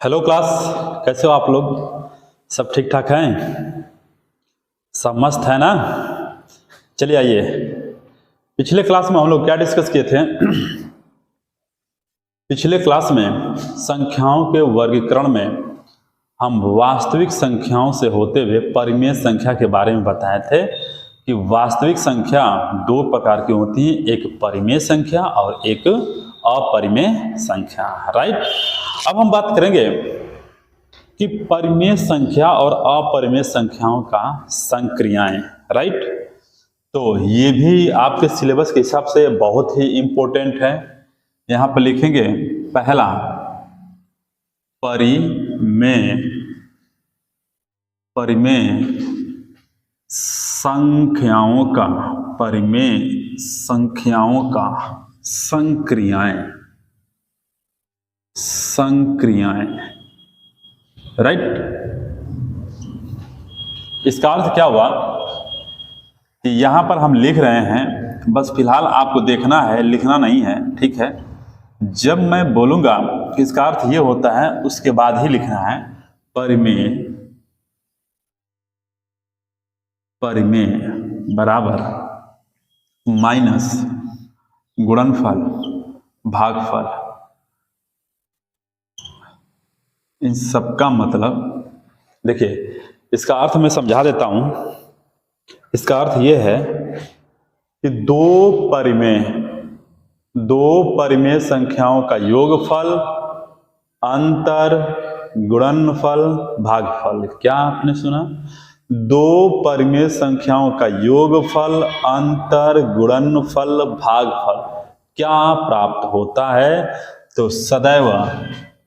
Hello class, कैसे हो आप लोग? सब ठीक ठाक हैं? सब मस्त है ना? चलिए आइए, पिछले क्लास में हम लोग क्या डिस्कस किए थे? पिछले क्लास में संख्याओं के वर्गीकरण में हम वास्तविक संख्याओं से होते हुए परिमेय संख्या के बारे में बताए थे कि वास्तविक संख्या दो प्रकार की होती है, एक परिमेय संख्या और एक अपरिमेय संख्या। राइट, अब हम बात करेंगे कि परिमेय संख्या और अपरिमेय संख्याओं का संक्रियाएं। राइट, तो ये भी आपके सिलेबस के हिसाब से बहुत ही इंपॉर्टेंट है। यहां पर लिखेंगे पहला परिमेय संख्याओं का संक्रियाएं। राइट, इसका अर्थ क्या हुआ कि यहां पर हम लिख रहे हैं, बस फिलहाल आपको देखना है, लिखना नहीं है, ठीक है। जब मैं बोलूंगा कि इसका अर्थ ये होता है, उसके बाद ही लिखना है। परिमेय बराबर माइनस गुणनफल भागफल। इन सब का मतलब देखिए, इसका अर्थ मैं समझा देता हूं। इसका अर्थ यह है कि दो परिमेय संख्याओं का योगफल अंतर गुणनफल भागफल। क्या आपने सुना? दो परिमेय संख्याओं का योगफल अंतर गुणनफल भागफल क्या प्राप्त होता है? तो सदैव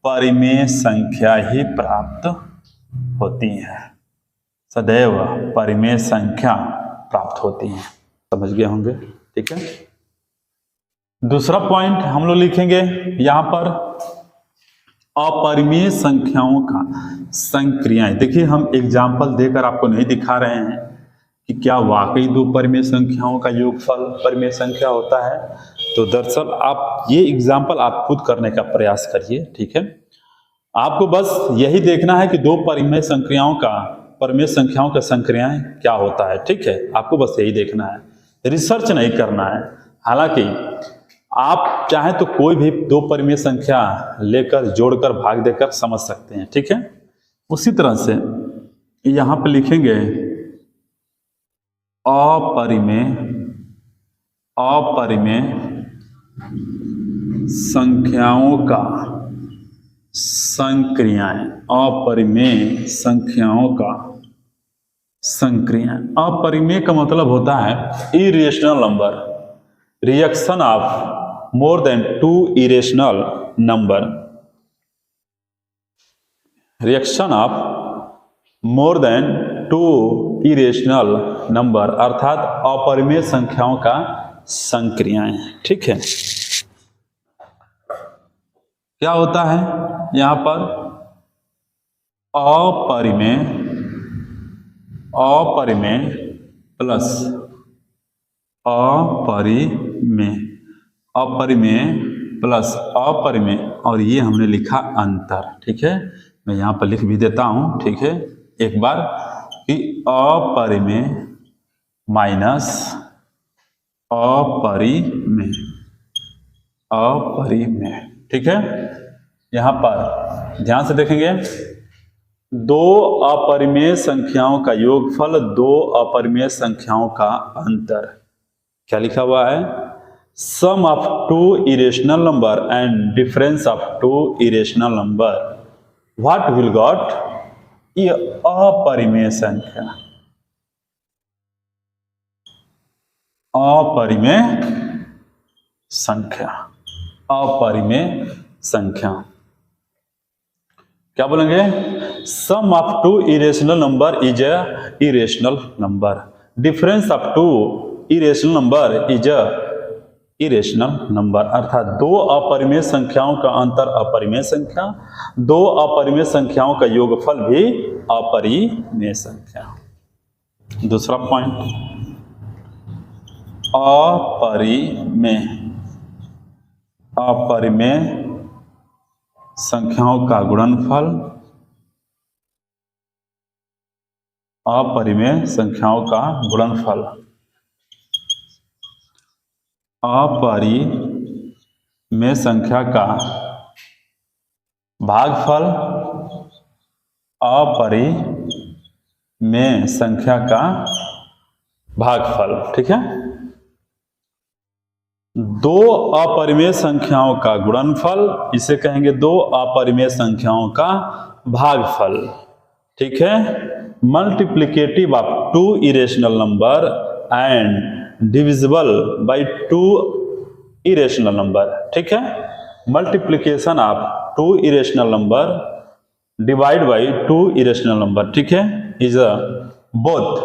परिमेय संख्या ही प्राप्त होती है। सदैव परिमेय संख्या प्राप्त होती है। समझ गए होंगे? ठीक है। दूसरा पॉइंट हम लोग लिखेंगे यहां पर अपरिमेय संख्याओं का संक्रियाएं। देखिए, हम एग्जाम्पल देकर आपको नहीं दिखा रहे हैं कि क्या वाकई दो परिमेय संख्याओं का योगफल परिमेय संख्या होता है। तो दरअसल आप ये एग्जाम्पल आप खुद करने का प्रयास करिए, ठीक है। आपको बस यही देखना है कि दो परिमेय संख्याओं का संक्रियाएं क्या होता है, ठीक है। आपको बस यही देखना है, रिसर्च नहीं करना है। हालांकि आप चाहें तो कोई भी दो परिमेय संख्या लेकर जोड़कर भाग देकर समझ सकते हैं, ठीक है। उसी तरह से यहां पर लिखेंगे अपरिमेय संख्याओं का संक्रियाएं। अपरिमेय संख्याओं का संक्रियाएं। अपरिमेय का मतलब होता है irrational number, reaction of more than two irrational number. Reaction of more than two irrational number अर्थात अपरिमेय संख्याओं का संक्रियाएं, ठीक है। क्या होता है यहां पर? अपरिमेय प्लस अपरिमेय प्लस अपरिमेय, और ये हमने लिखा अंतर, ठीक है। मैं यहां पर लिख भी देता हूं, ठीक है, एक बार, कि अपरिमेय माइनस अपरिमेय, ठीक है। यहां पर ध्यान से देखेंगे, दो अपरिमेय संख्याओं का योगफल दो अपरिमेय संख्याओं का अंतर। क्या लिखा हुआ है? Sum of two irrational number and difference of two irrational number what will got? ये अपरिमेय संख्या। अपरिमेय संख्या क्या बोलेंगे? Sum of two irrational number is a irrational number, difference of two irrational number is a irrational number. अर्थात दो अपरिमेय संख्याओं का अंतर अपरिमेय संख्या, दो अपरिमेय संख्याओं का योगफल भी अपरिमेय संख्या। दूसरा पॉइंट, अपरिमेय संख्याओं का गुणनफल अपरिमेय संख्याओं का गुणनफल अपरिमेय संख्या का भागफल अपरिमेय संख्या का भागफल। ठीक है, दो अपरिमेय संख्याओं का गुणनफल इसे कहेंगे दो अपरिमेय संख्याओं का भागफल। ठीक है, multiplicative of two irrational number and divisible by two irrational number. ठीक है, multiplication of two irrational number divide by two irrational number. ठीक है, इज अ बोथ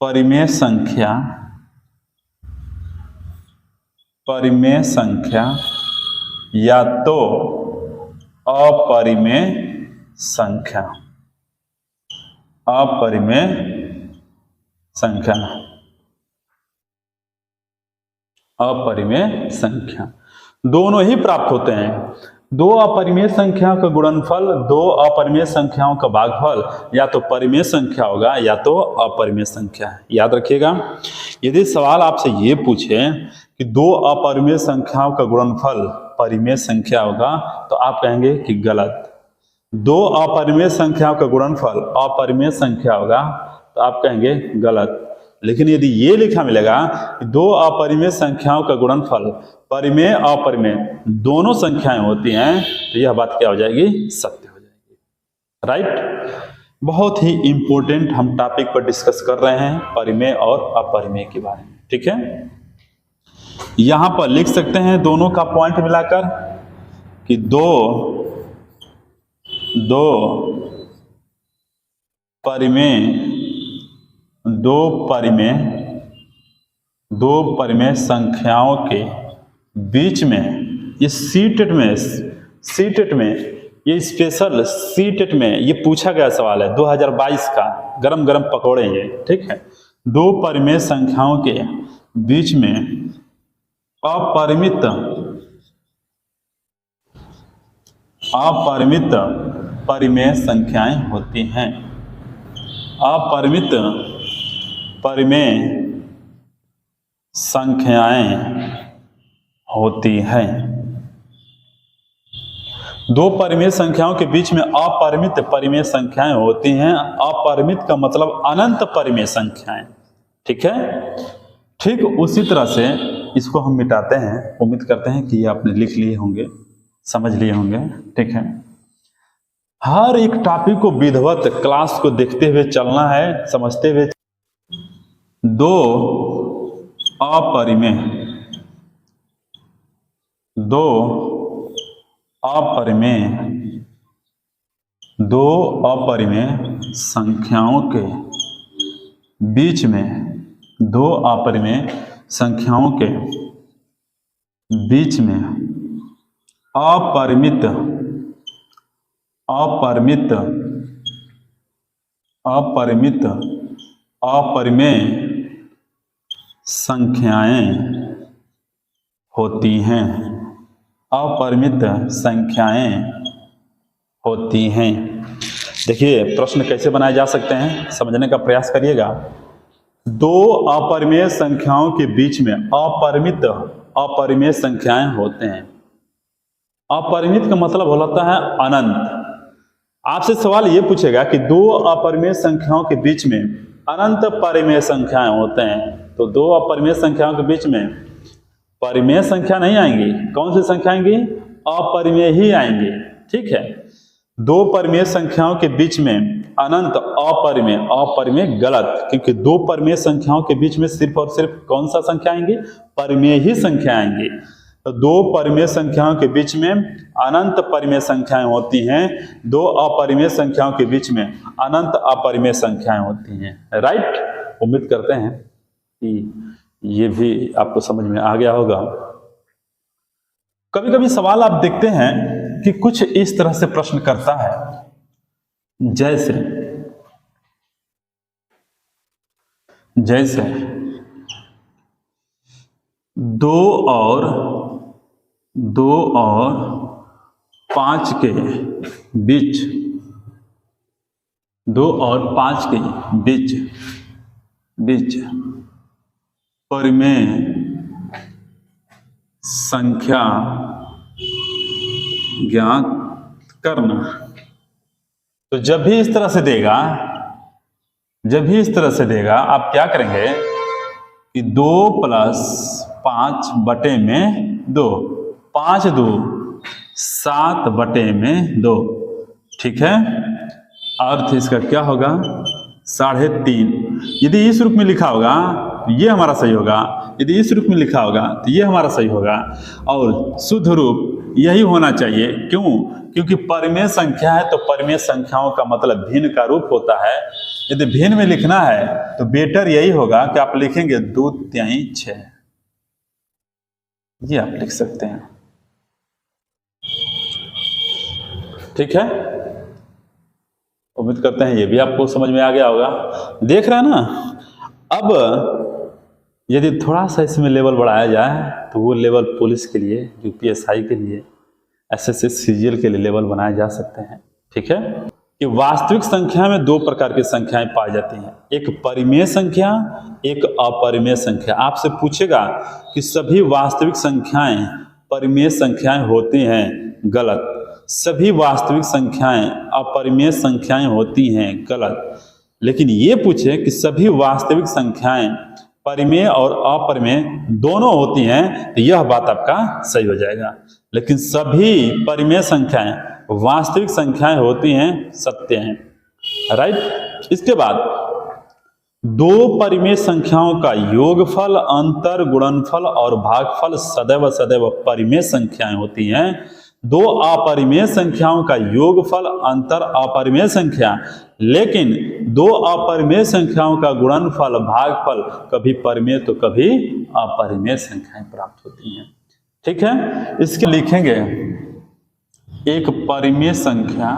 परिमेय संख्या या तो अपरिमेय संख्या दोनों ही प्राप्त होते हैं। दो अपरिमेय संख्याओं का गुणनफल दो अपरिमेय संख्याओं का भागफल या तो परिमेय संख्या होगा या तो अपरिमेय संख्या है। याद रखिएगा, यदि सवाल आपसे ये पूछे कि दो अपरिमेय संख्याओं का गुणनफल परिमेय संख्या होगा तो आप कहेंगे कि गलत। दो अपरिमेय संख्याओं का गुणनफल अपरिमेय संख्या होगा तो आप कहेंगे गलत। लेकिन यदि ये लिखा मिलेगा कि दो अपरिमेय संख्याओं का गुणनफल परिमेय अपरिमेय दोनों संख्याएं होती हैं तो यह बात क्या हो जाएगी? सत्य हो जाएगी। राइट, बहुत ही इंपॉर्टेंट हम टॉपिक पर डिस्कस कर रहे हैं परिमेय और अपरिमेय के बारे में। ठीक है, यहां पर लिख सकते हैं दोनों का पॉइंट मिलाकर कि दो परिमेय संख्याओं के बीच में ये सीटेट में ये स्पेशल सीटेट में ये पूछा गया सवाल है 2022 का, गरम गरम पकौड़े ये। ठीक है, दो परिमेय संख्याओं के बीच में अपरिमित परिमेय संख्याएं होती हैं। अपरिमित परिमेय संख्याएं होती हैं। दो परिमेय संख्याओं के बीच में अपरिमित परिमेय संख्याएं होती हैं। अपरिमित का मतलब अनंत परिमेय संख्याएं। ठीक है, ठीक उसी तरह से इसको हम मिटाते हैं। उम्मीद करते हैं कि ये आपने लिख लिए होंगे, समझ लिए होंगे। ठीक है, हर एक टॉपिक को विधिवत क्लास को देखते हुए चलना है, समझते हुए। दो अपरिमेय संख्याओं के बीच में अपरिमित अपरिमेय संख्याएं होती हैं। अपरिमित संख्याएं होती हैं। देखिए प्रश्न कैसे बनाए जा सकते हैं, समझने का प्रयास करिएगा। दो अपरिमेय संख्याओं के बीच में अपरिमेय संख्याएं होते हैं। अपरिमित का मतलब होता है अनंत। आपसे सवाल ये पूछेगा कि दो अपरिमेय संख्याओं के बीच में अनंत परिमेय संख्याएं होते हैं, तो दो अपरिमेय संख्याओं के बीच में परिमेय संख्या नहीं आएंगी। कौन सी संख्या आएंगी? अपरिमेय ही आएंगी। ठीक है, दो परिमेय संख्याओं के बीच में अनंत अपरिमेय गलत, क्योंकि दो परिमेय संख्याओं के बीच में सिर्फ और सिर्फ कौन सा संख्या आएंगी? परिमेय ही संख्या आएंगी। तो दो परिमेय संख्याओं के बीच में अनंत परिमेय संख्याएं होती हैं। दो अपरिमेय संख्याओं के बीच में अनंत अपरिमेय संख्याएं होती हैं। राइट, उम्मीद करते हैं कि ये भी आपको समझ में आ गया होगा। कभी कभी सवाल आप देखते हैं कि कुछ इस तरह से प्रश्न करता है, जैसे दो और 2 और 5 के बीच, 2 और 5 के बीच परिमेय संख्या ज्ञात करना। तो जब भी इस तरह से देगा, आप क्या करेंगे कि 2 + 5 बटे में 2, 5 2 7 बटे में 2, ठीक है। अर्थ इसका क्या होगा 3.5। यदि इस रूप में लिखा होगा तो ये हमारा सही होगा, यदि इस रूप में लिखा होगा तो ये हमारा सही होगा, और शुद्ध रूप यही होना चाहिए। क्यों? क्योंकि परिमेय संख्या है तो परिमेय संख्याओं का मतलब भिन्न का रूप होता है। यदि भिन्न में लिखना है तो बेटर यही होगा कि आप लिखेंगे 2/6, ये आप लिख सकते हैं, ठीक है। उम्मीद करते हैं ये भी आपको समझ में आ गया होगा। देख रहे हैं ना। अब यदि थोड़ा सा इसमें लेवल बढ़ाया जाए तो वो लेवल पुलिस के लिए, यूपीएसआई के लिए, एसएससी सीजीएल के लिए लेवल बनाए जा सकते हैं, ठीक है। कि वास्तविक संख्या में 2 प्रकार की संख्याएं पाई जाती हैं, एक परिमेय संख्या, एक अपरिमेय संख्या। आपसे पूछेगा कि सभी वास्तविक संख्याएं परिमेय संख्याएं होती हैं, गलत। सभी वास्तविक संख्याएं अपरिमेय संख्याएं होती हैं, गलत। लेकिन ये पूछे कि सभी वास्तविक संख्याएं परिमेय और अपरिमेय दोनों होती हैं, तो यह बात आपका सही हो जाएगा। लेकिन सभी परिमेय संख्याएं वास्तविक संख्याएं होती हैं, सत्य हैं, राइट। इसके बाद 2 परिमेय संख्याओं का योगफल, अंतर, गुणनफल और भागफल सदैव सदैव परिमेय संख्याएं होती हैं। 2 अपरिमेय संख्याओं का योगफल, अंतर, अपरिमेय संख्या, लेकिन 2 अपरिमेय संख्याओं का गुणनफल, भागफल कभी परिमेय तो कभी अपरिमेय संख्याएं प्राप्त होती हैं, ठीक है। इसके लिखेंगे एक परिमेय संख्या,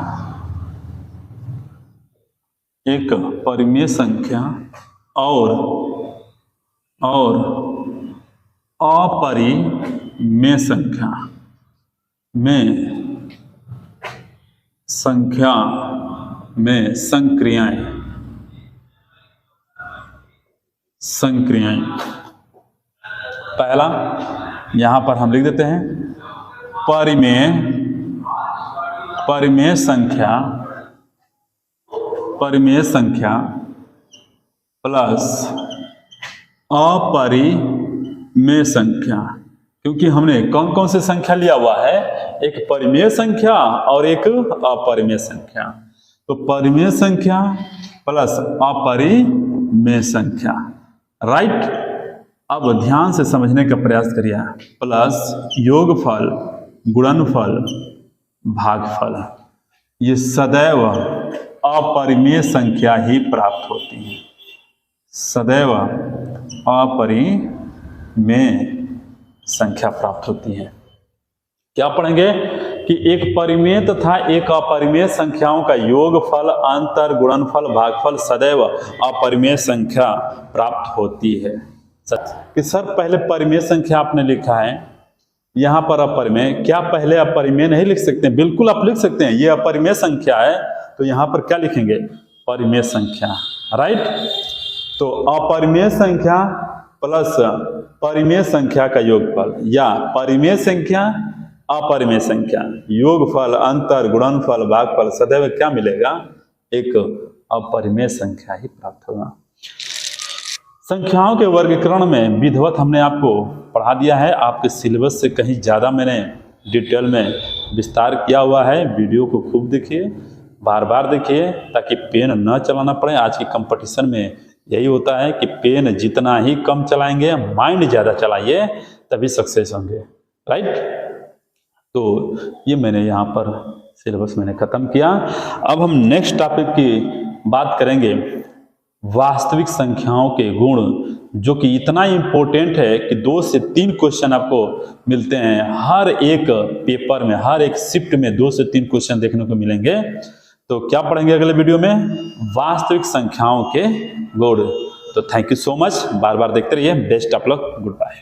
एक परिमेय संख्या और अपरिमेय संख्या में संक्रियाएं। पहला यहां पर हम लिख देते हैं परिमेय संख्या प्लस अपरिमेय संख्या। क्योंकि हमने कौन कौन से संख्या लिया हुआ है, एक परिमेय संख्या और एक अपरिमेय संख्या। तो परिमेय संख्या प्लस अपरिमेय संख्या, राइट। अब ध्यान से समझने का प्रयास करिए। प्लस योगफल, गुणनफल, भागफल, ये सदैव अपरिमेय संख्या ही प्राप्त होती है, सदैव अपरिमेय संख्या प्राप्त होती है। क्या पढ़ेंगे कि एक परिमेय तथा एक अपरिमेय संख्याओं का योगफल, अंतर, गुणनफल, भागफल सदैव अपरिमेय संख्या प्राप्त होती है। कि सर पहले परिमेय संख्या आपने लिखा है, यहाँ पर अपरिमेय, क्या पहले अपरिमेय नहीं लिख सकते? बिल्कुल आप लिख सकते हैं। ये अपरिमेय संख्या है तो यहाँ पर क्या लिखेंगे? परिमेय संख्या, राइट। तो अपरिमेय संख्या प्लस परिमेय संख्या का योगफल, या परिमेय संख्या अपरिमेय संख्या, योगफल, अंतर, गुणनफल, भागफल सदैव क्या मिलेगा? एक अपरिमेय संख्या ही प्राप्त होगा। संख्याओं के वर्गीकरण में विधिवत हमने आपको पढ़ा दिया है। आपके सिलेबस से कहीं ज़्यादा मैंने डिटेल में विस्तार किया हुआ है। वीडियो को खूब देखिए, बार बार देखिए, ताकि पेन न चलाना पड़े। आज की कंपटीशन में यही होता है कि पेन जितना ही कम चलाएंगे, माइंड ज़्यादा चलाइए, तभी सक्सेस होंगे, राइट। तो ये मैंने यहाँ पर सिलेबस मैंने ख़त्म किया। अब हम नेक्स्ट टॉपिक की बात करेंगे, वास्तविक संख्याओं के गुण, जो कि इतना इम्पोर्टेंट है कि 2 से 3 क्वेश्चन आपको मिलते हैं हर एक पेपर में, हर एक शिफ्ट में 2 से 3 क्वेश्चन देखने को मिलेंगे। तो क्या पढ़ेंगे अगले वीडियो में? वास्तविक संख्याओं के गुण। तो थैंक यू सो मच, बार बार देखते रहिए। Best of luck, good bye.